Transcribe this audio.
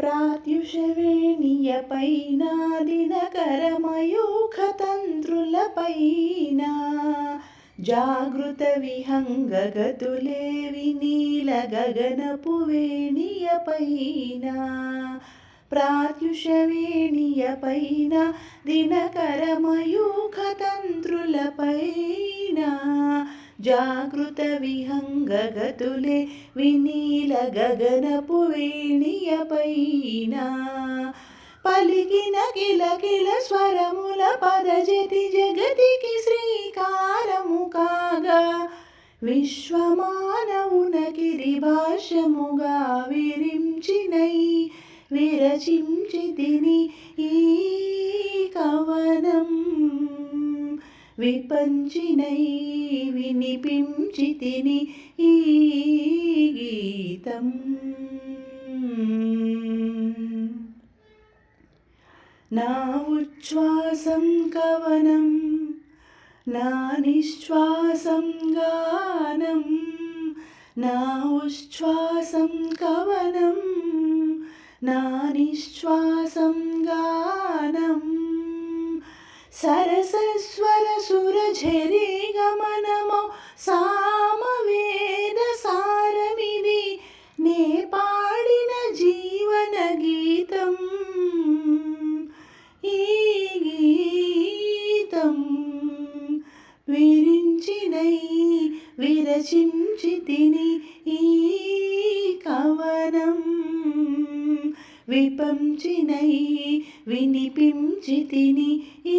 ప్రాత్యుషవేణియపైన దినకరమయూఖతంత్రులపైన జాగృత విహంగగతులే వినీల గగనపు వేణియపైన ప్రాత్యుషవేణియపైన దినకరమయూఖతంత్రులపైన జాగృత విహంగగతులే వినీల గగనపు వేణియపైన పలికిన కిలకిల స్వరముల పదజతి జగతికి శ్రీకారము కాగా విశ్వమానవునకిరి భాష్యముగా విరించినై విరచించితిని ఈ కవనం విపంచినై వినిపించితిని ఈ గీతం. నా ఉచ్ఛ్వాసం కవనం నా నిశ్వాసం గానం నా ఉచ్ఛ్వాసం కవనం నా నిశ్వాసం గానం సరసస్వర సురఝరి గమనమో సామవేద సారమిది నే పాడిన జీవన గీతం ఈ గీతం విరించినై విరచించితిని ఈ కవనం విపంచినై వినిపించితిని ఈ